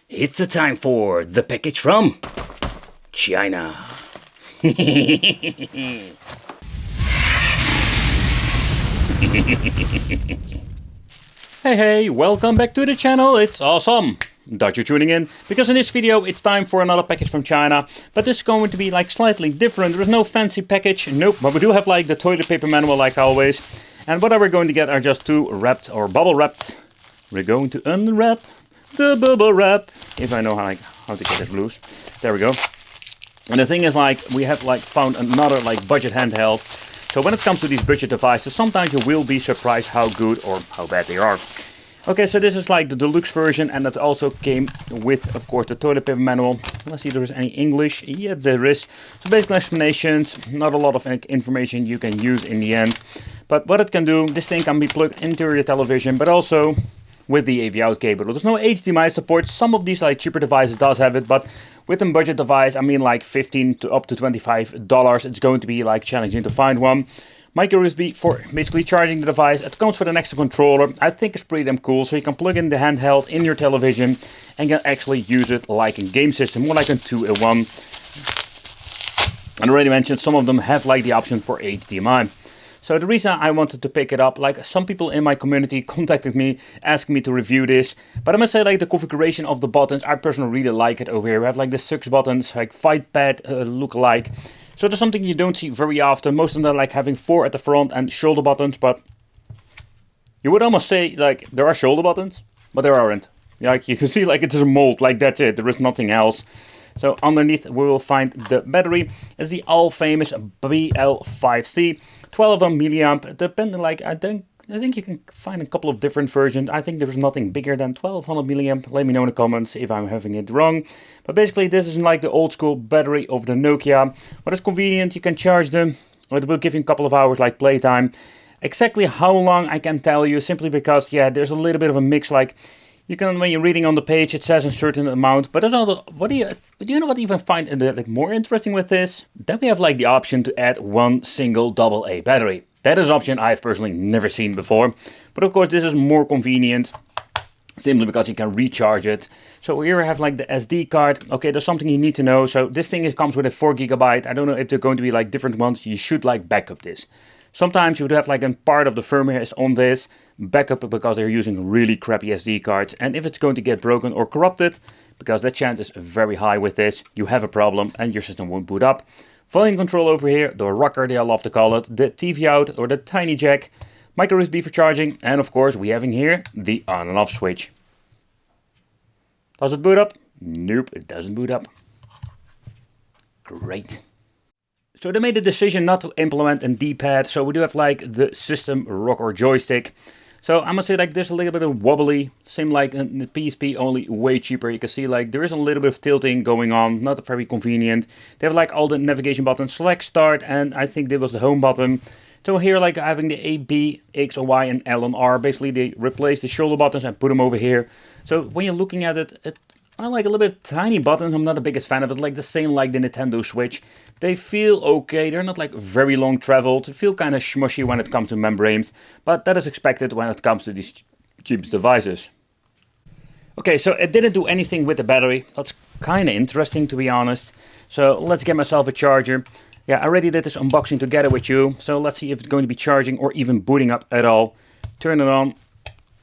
It's the time for the package from China. Hey, welcome back to the channel. It's awesome that you're tuning in, because in this video it's time for another package from China, but this is going to be like slightly different. There is no fancy package, nope, but we do have like the toilet paper manual like always, and what we're going to get are just two wrapped or bubble wrapped. We're going to unwrap the bubble wrap, if I know how to get this loose. There we go. And the thing is, like, we have like found another like budget handheld. So when it comes to these budget devices, sometimes you will be surprised how good or how bad they are. Okay, so this is like the deluxe version, and that also came with, of course, the toilet paper manual. Let's see if there is any English. Yeah, there is. So basic explanations, not a lot of information you can use in the end. But what it can do, this thing can be plugged into your television, but also with the AV out cable. There's no HDMI support. Some of these like cheaper devices does have it, but with a budget device, I mean like $15 to up to $25, it's going to be like challenging to find one. Micro USB for basically charging the device. It comes with an extra controller. I think it's pretty damn cool. So you can plug in the handheld in your television and can actually use it like a game system, more like a 2-in-1. And I already mentioned some of them have like the option for HDMI. So the reason I wanted to pick it up, like some people in my community contacted me, asking me to review this. But I must say, like, the configuration of the buttons, I personally really like it over here. We have like the 6 buttons, like fight pad look alike. So there's something you don't see very often. Most of them are like having 4 at the front and shoulder buttons, but you would almost say like there are shoulder buttons, but there aren't. Like you can see, like, it's a mold, like that's it. There is nothing else. So underneath we will find the battery. It's the all famous BL5C, 12 milliamp. Depending, like, I think you can find a couple of different versions. I think there's nothing bigger than 1200 milliamp. Let me know in the comments if I'm having it wrong. But basically this is like the old school battery of the Nokia. But it's convenient, you can charge them. It will give you a couple of hours like playtime. Exactly how long I can tell you, simply because, yeah, there's a little bit of a mix. Like, you can, when you're reading on the page, it says a certain amount, but what do you know what I even find like more interesting with this? Then we have like the option to add one single AA battery. That is an option I've personally never seen before, but of course this is more convenient, simply because you can recharge it. So here we have like the SD card. Okay, there's something you need to know. So this thing comes with a 4 GB. I don't know if they're going to be like different ones. You should like backup this. Sometimes you would have like a part of the firmware is on this backup because they're using really crappy SD cards, and if it's going to get broken or corrupted, because that chance is very high with this, you have a problem and your system won't boot up. Volume control over here, the rocker they love to call it, the TV out or the tiny jack, micro USB for charging, and of course we have in here the on and off switch. Does it boot up? Nope, it doesn't boot up. Great. So they made the decision not to implement a D-pad, so we do have like the system rock or joystick. So I must say, like, there's a little bit of wobbly, same like in the PSP, only way cheaper. You can see like there is a little bit of tilting going on, not very convenient. They have like all the navigation buttons, select, start, and I think that was the home button. So here, like, having the A, B, X, or Y, and L and R, basically they replaced the shoulder buttons and put them over here. So when you're looking at it, I like a little bit tiny buttons. I'm not the biggest fan of it, like the same like the Nintendo Switch. They feel okay, they're not like very long traveled, they feel kind of smushy when it comes to membranes, but that is expected when it comes to these cheap devices. Okay, so it didn't do anything with the battery. That's kind of interesting, to be honest. So let's get myself a charger. Yeah, I already did this unboxing together with you, so let's see if it's going to be charging or even booting up at all. Turn it on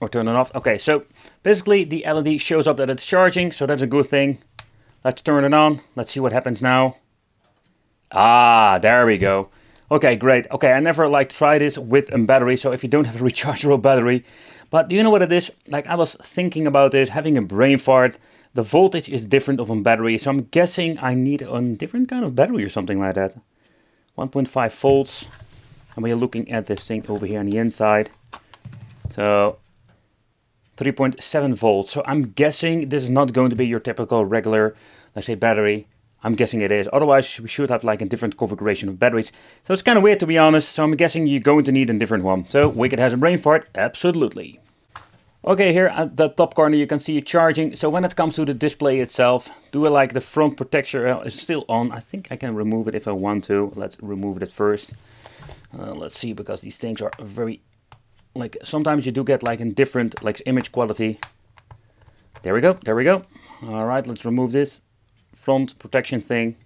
or turn it off. Okay, so basically the LED shows up that it's charging, so that's a good thing. Let's turn it on. Let's see what happens now. Ah, there we go. Okay, great. Okay, I never like tried this with a battery, so if you don't have a rechargeable battery. But do you know what it is? Like, I was thinking about this, having a brain fart. The voltage is different of a battery, so I'm guessing I need a different kind of battery or something like that. 1.5 volts. And we're looking at this thing over here on the inside. So 3.7 volts. So I'm guessing this is not going to be your typical regular, let's say, battery. I'm guessing it is. Otherwise, we should have like a different configuration of batteries. So it's kind of weird, to be honest. So I'm guessing you're going to need a different one. So Wicked has a brain fart? Absolutely. Okay, here at the top corner you can see it charging. So when it comes to the display itself, do I like the front protector is still on. I think I can remove it if I want to. Let's remove it first. Let's see, because these things are very, like, sometimes you do get like in different like image quality. There we go, there we go. Alright, let's remove this front protection thing.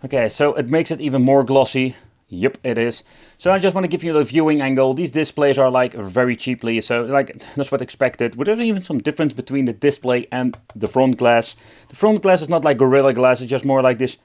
Okay, so it makes it even more glossy. Yep, it is. So I just want to give you the viewing angle. These displays are like very cheaply, so like that's what expected. But there's even some difference between the display and the front glass. The front glass is not like Gorilla Glass, it's just more like this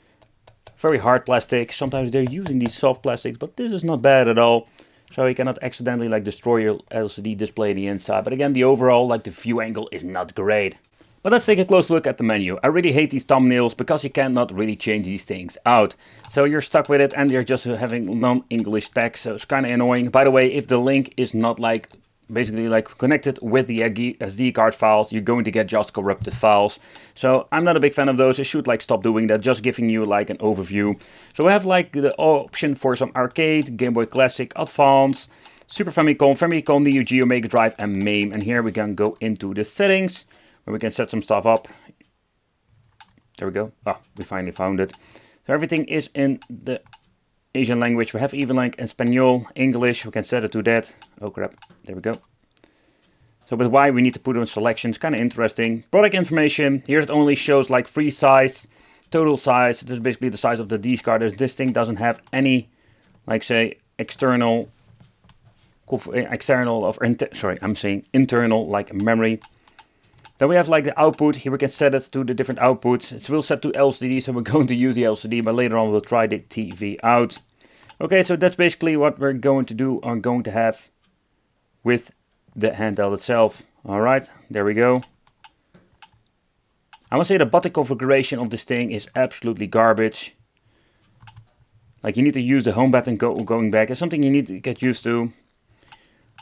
very hard plastic. Sometimes they're using these soft plastics, but this is not bad at all. So you cannot accidentally like destroy your LCD display on the inside. But again, the overall, like the view angle is not great. But let's take a close look at the menu. I really hate these thumbnails because you cannot really change these things out. So you're stuck with it and you're just having non-English text, so it's kind of annoying. By the way, if the link is not like basically like connected with the SD card files, you're going to get just corrupted files. So I'm not a big fan of those. I should like stop doing that, just giving you like an overview. So we have like the option for some arcade, Game Boy Classic, Advance, Super Famicom, Famicom, Neo Geo, Mega Drive and MAME. And here we can go into the settings, where we can set some stuff up. There we go. Oh, we finally found it. So everything is in the Asian language. We have even like Espanol, English. We can set it to that. Oh crap. There we go. So with Y we need to put on selections. Kind of interesting. Product information. Here it only shows like free size, total size. This is basically the size of the disc card. This thing doesn't have any, like say, internal like memory. Then we have like the output. Here we can set it to the different outputs. It's still set to LCD, so we're going to use the LCD, but later on we'll try the TV out. Okay, so that's basically what we're going to do or going to have with the handheld itself. Alright, there we go. I must say the button configuration of this thing is absolutely garbage. Like you need to use the home button going back. It's something you need to get used to.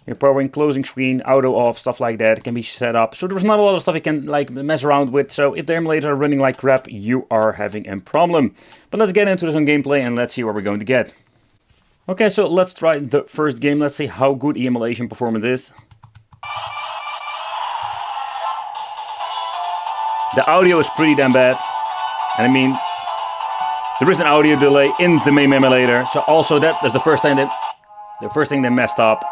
Your powering, closing screen, auto off, stuff like that. It can be set up. So there's not a lot of stuff you can like mess around with. So if the emulators are running like crap, you are having a problem. But let's get into some gameplay and let's see what we're going to get. Okay, so let's try the first game. Let's see how good the emulation performance is. The audio is pretty damn bad. And I mean, there is an audio delay in the MAME emulator. So also that's the first thing they messed up.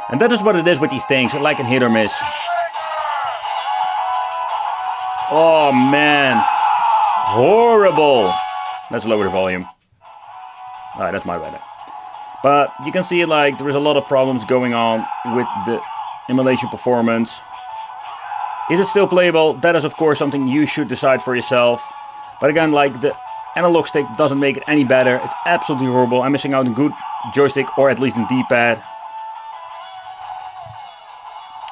And that is what it is with these things, like a hit or miss. Oh man, horrible. Let's lower the volume. Alright, that's my bad. But you can see like there is a lot of problems going on with the emulation performance. Is it still playable? That is of course something you should decide for yourself. But again, like the analog stick doesn't make it any better. It's absolutely horrible. I'm missing out on good joystick or at least in D-pad.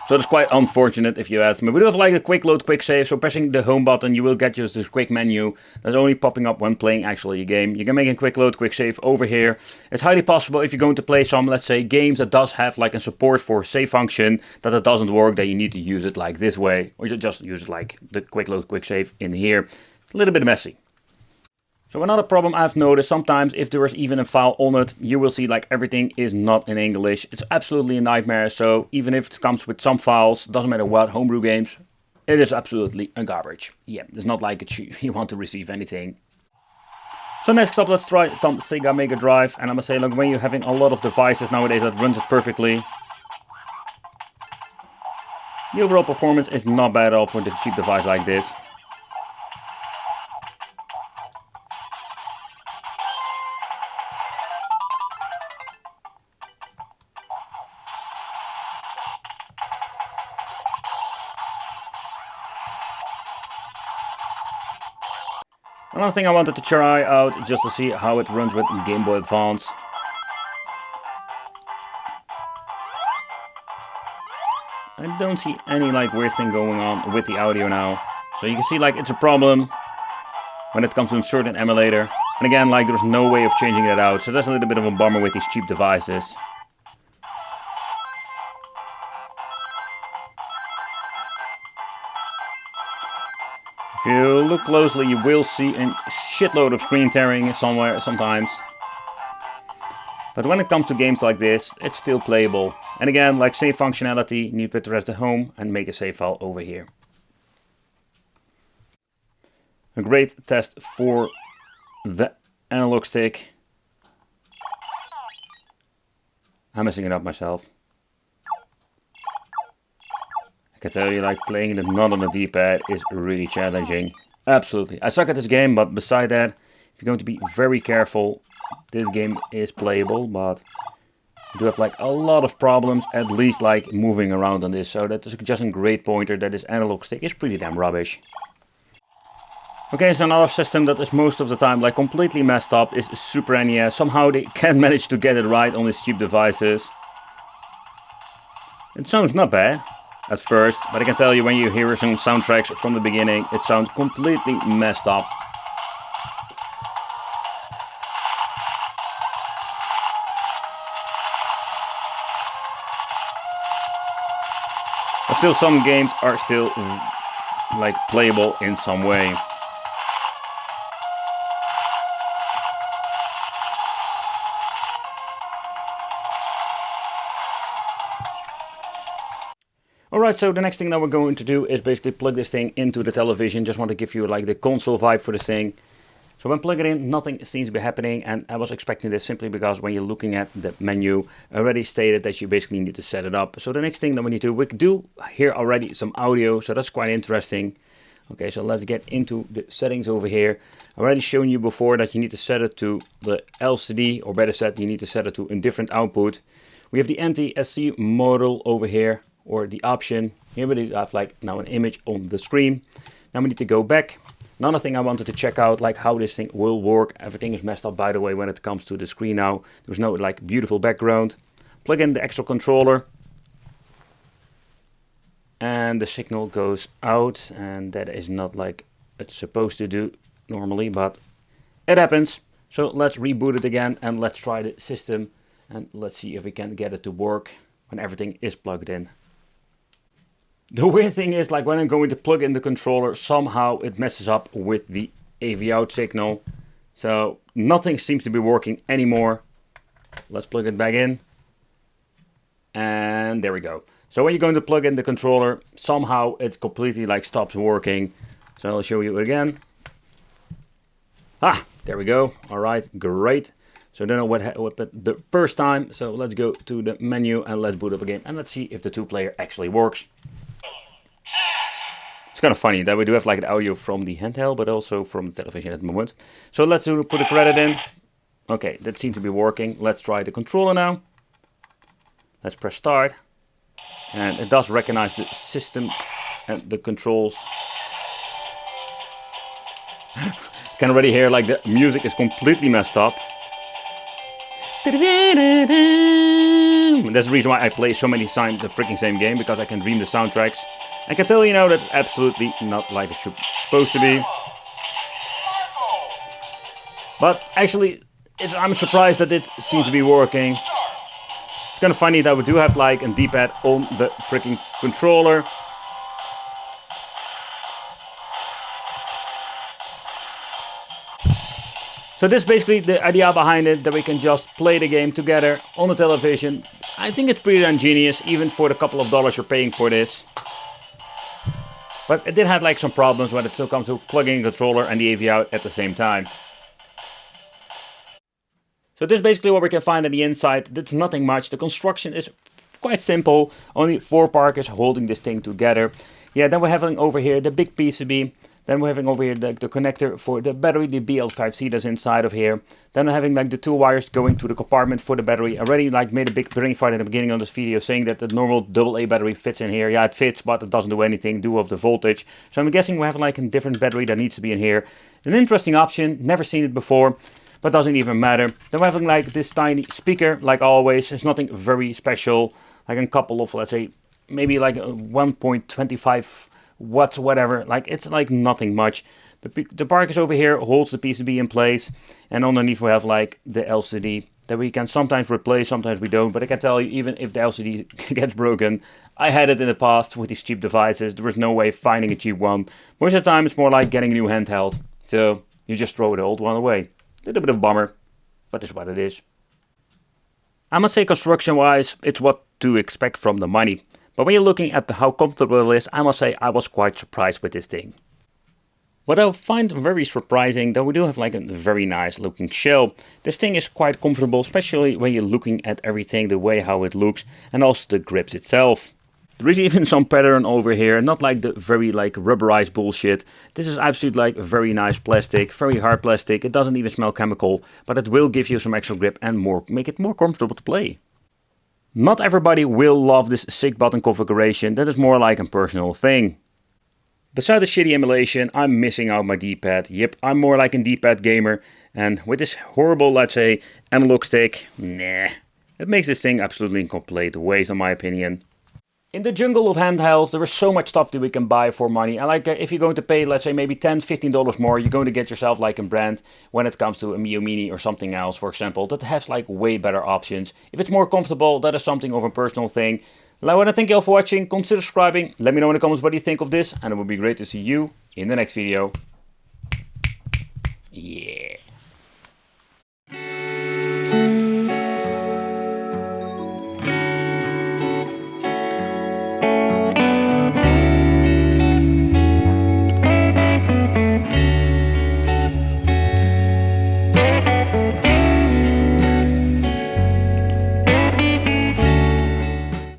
So it's quite unfortunate if you ask me. We do have like a quick load, quick save. So pressing the home button, you will get just this quick menu that's only popping up when playing actually a game. You can make a quick load, quick save over here. It's highly possible if you're going to play some, let's say, games that does have like a support for save function, that it doesn't work, that you need to use it like this way. Or you just use it like the quick load, quick save in here. A little bit messy. So another problem I've noticed, sometimes if there is even a file on it, you will see like everything is not in English. It's absolutely a nightmare. So even if it comes with some files, doesn't matter what, homebrew games, it is absolutely a garbage. Yeah, it's not like you want to receive anything. So next up, let's try some Sega Mega Drive. And I must say, look, when you're having a lot of devices nowadays that runs it perfectly, the overall performance is not bad at all for a cheap device like this. Another thing I wanted to try out is just to see how it runs with Game Boy Advance. I don't see any like weird thing going on with the audio now. So you can see like it's a problem when it comes to a certain emulator. And again, like there's no way of changing that out. So that's a little bit of a bummer with these cheap devices. If you look closely, you will see a shitload of screen tearing sometimes. But when it comes to games like this, it's still playable. And again, like save functionality, you need to put the rest at home and make a save file over here. A great test for the analog stick. I'm messing it up myself. can tell you, like, playing it not on the D-pad is really challenging. Absolutely. I suck at this game, but beside that, if you're going to be very careful, this game is playable, but you do have like a lot of problems, at least like moving around on this. So that is just a great pointer that this analog stick is pretty damn rubbish. Okay, so another system that is most of the time like completely messed up is Super NES. Somehow they can't manage to get it right on these cheap devices. It sounds not bad at first, but I can tell you when you hear some soundtracks from the beginning, it sounds completely messed up. But still, some games are still like playable in some way. Alright, so the next thing that we're going to do is basically plug this thing into the television. Just want to give you like the console vibe for this thing. So when plugging it in, nothing seems to be happening, and I was expecting this simply because when you're looking at the menu, I already stated that you basically need to set it up. So the next thing that we do hear already some audio, so that's quite interesting. Okay, so let's get into the settings over here. I already shown you before that you need to set it to the LCD, or better said, you need to set it to a different output. We have the NTSC model over here, or the option. Here we have like now an image on the screen. Now we need to go back. Another thing I wanted to check out, like how this thing will work. Everything is messed up, by the way, when it comes to the screen now. There's no like beautiful background. Plug in the extra controller. And the signal goes out, and that is not like it's supposed to do normally, but it happens. So let's reboot it again and let's try the system, and let's see if we can get it to work when everything is plugged in. The weird thing is, like when I'm going to plug in the controller, somehow it messes up with the AV out signal. So nothing seems to be working anymore. Let's plug it back in. And there we go. So when you're going to plug in the controller, somehow it completely like stops working. So I'll show you again. Ah, there we go. All right, great. So I don't know what happened the first time. So let's go to the menu and let's boot up a game. And let's see if the 2-player actually works. It's kind of funny that we do have like the audio from the handheld, but also from the television at the moment. So let's put a credit in. Okay, that seems to be working. Let's try the controller now. Let's press start. And it does recognize the system and the controls. You can already hear like the music is completely messed up. That's the reason why I play so many times the freaking same game, because I can dream the soundtracks. I can tell you now that absolutely not like it's supposed to be. But actually, I'm surprised that it seems to be working. It's kind of funny that we do have like a D-pad on the freaking controller. So this is basically the idea behind it, that we can just play the game together on the television. I think it's pretty ingenious, even for the couple of dollars you're paying for this. But it did have like some problems when it still comes to plugging the controller and the AV out at the same time. So this is basically what we can find on the inside. It's nothing much. The construction is quite simple. Only 4 parkers holding this thing together. Yeah, then we're having over here the big PCB. Then we're having over here the connector for the battery, the BL5C that's inside of here. Then we're having like the 2 wires going to the compartment for the battery. I already like made a big brain fart at the beginning of this video saying that the normal AA battery fits in here. Yeah, it fits, but it doesn't do anything due of the voltage. So I'm guessing we have like a different battery that needs to be in here. An interesting option, never seen it before, but doesn't even matter. Then we're having like this tiny speaker, like always. It's nothing very special, like a couple of, let's say, maybe like 1.25 watts, whatever. Like it's like nothing much. The Parkers over here holds the PCB in place, and underneath we have like the LCD that we can sometimes replace, sometimes we don't. But I can tell you, even if the LCD gets broken, I had it in the past with these cheap devices. There was no way finding a cheap one. Most of the time it's more like getting a new handheld, so you just throw the old one away. A little bit of a bummer, but it's what it is. I must say, construction wise, it's what to expect from the money. But when you're looking at how comfortable it is, I must say I was quite surprised with this thing. What I find very surprising, that we do have like a very nice looking shell. This thing is quite comfortable, especially when you're looking at everything, the way how it looks, and also the grips itself. There is even some pattern over here, not like the very like rubberized bullshit. This is absolutely like very nice plastic, very hard plastic. It doesn't even smell chemical, but it will give you some extra grip and make it more comfortable to play. Not everybody will love this sick button configuration, that is more like a personal thing. Besides the shitty emulation, I'm missing out my D-pad. Yep, I'm more like a D-pad gamer, and with this horrible, let's say, analog stick, nah. It makes this thing absolutely a complete waste in my opinion. In the jungle of handhelds, there is so much stuff that we can buy for money. And like if you're going to pay, let's say maybe $10, $15 more, you're going to get yourself like a brand when it comes to a Mio Mini or something else, for example, that has like way better options. If it's more comfortable, that is something of a personal thing. I want to thank you all for watching. Consider subscribing. Let me know in the comments what you think of this. And it would be great to see you in the next video. Yeah.